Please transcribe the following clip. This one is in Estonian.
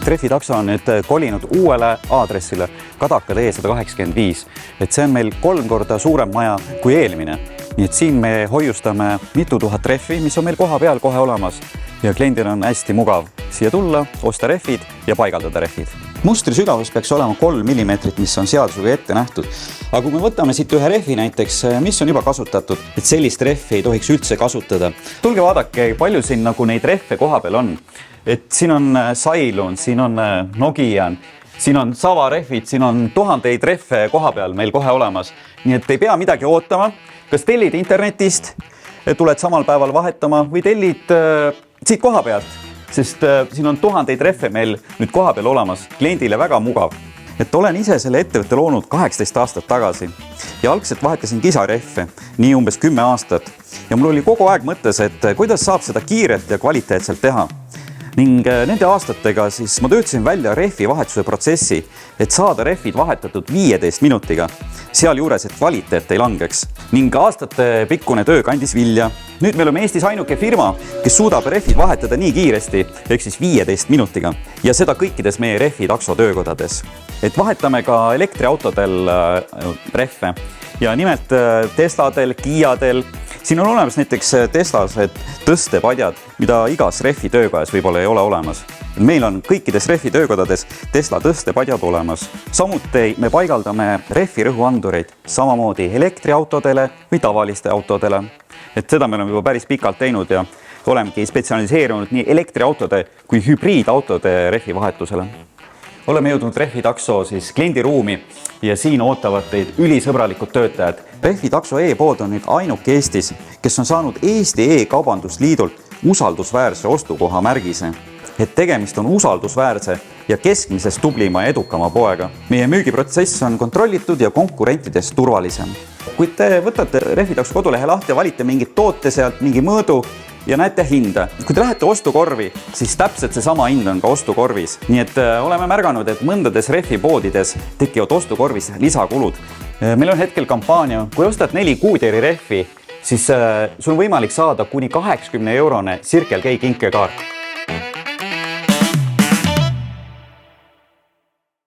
Rehvitakso on nüüd kolinud uuele aadressile Kadaka tee 185. Et see on meil 3 korda suurem maja kui eelmine. Nii et siin me hoiustame mitu tuhat rehvi, mis on meil koha peal kohe olemas. Ja kliendil on hästi mugav siia tulla, osta rehvid ja paigaldada rehvid. Mustri sügavus peaks olema 3 mm, mis on seadusega ette nähtud. Aga kui me võtame siit ühe rehvi näiteks, mis on juba kasutatud, et sellist rehvi ei tohiks üldse kasutada. Tulge vaadake, palju siin nagu neid rehve koha peal on. Et siin on Sailun, siin on Nokian, siin on Savarehvid, siin on tuhandeid rehve koha peal meil kohe olemas. Nii et ei pea midagi ootama. Kas tellid internetist, tuled samal päeval vahetama või tellid siit koha pealt, sest siin on tuhandeid rehve meil nüüd koha peal olemas. Kliendile väga mugav. Et olen ise selle ettevõtte loonud 18 aastat tagasi ja algselt vahetasin kisarehve, nii umbes 10 aastat. Ja mul oli kogu aeg mõttes, et kuidas saab seda kiirelt ja kvaliteetselt teha. Ning nende aastatega siis ma töötasin välja rehvi vahetuse protsessi, et saada rehvid vahetatud 15 minutiga, sealjuures, et kvaliteet ei langeks. Ning aastate pikkune töö kandis vilja. Nüüd me oleme Eestis ainuke firma, kes suudab rehvid vahetada nii kiiresti, ehk siis 15 minutiga. Ja seda kõikides meie rehvitakso töökodades. Et vahetame ka elektriautodel rehve ja nimelt Tesladel, Kiadel. Siin on olemas näiteks Teslased tõstepadjad, mida igas rehvi töökojas võib-olla ei ole olemas. Meil on kõikides rehvi töökodades Tesla tõstepadjad olemas. Samuti me paigaldame rehvi rõhuandureid samamoodi elektriautodele või tavaliste autodele. Et seda me oleme juba päris pikalt teinud ja olemegi spetsialiseerunud nii elektriautode kui hübriidautode rehvi vahetusele. Oleme jõudnud Rehvitakso siis kliendiruumi ja siin ootavad teid ülisõbralikud töötajad. Rehvitakso e-pood on nüüd ainuke Eestis, kes on saanud Eesti e-kaubandusliidult usaldusväärse ostukoha märgise. Et tegemist on usaldusväärse ja keskmisest tublima ja edukama poega. Meie müügiprotsess on kontrollitud ja konkurentidest turvalisem. Kui te võtate Rehvitakso kodulehe lahti ja valite mingit toote sealt, mingi mõõdu ja näete hinda. Kui te lähete ostukorvi, siis täpselt see sama hind on ka ostukorvis. Nii et oleme märganud, et mõndades rehvipoodides tekivad ostukorvis lisakulud. Meil on hetkel kampaania, kui ostad 4 kuuderi rehvi, siis sul on võimalik saada kuni 80 eurone Circle K kinkekaart.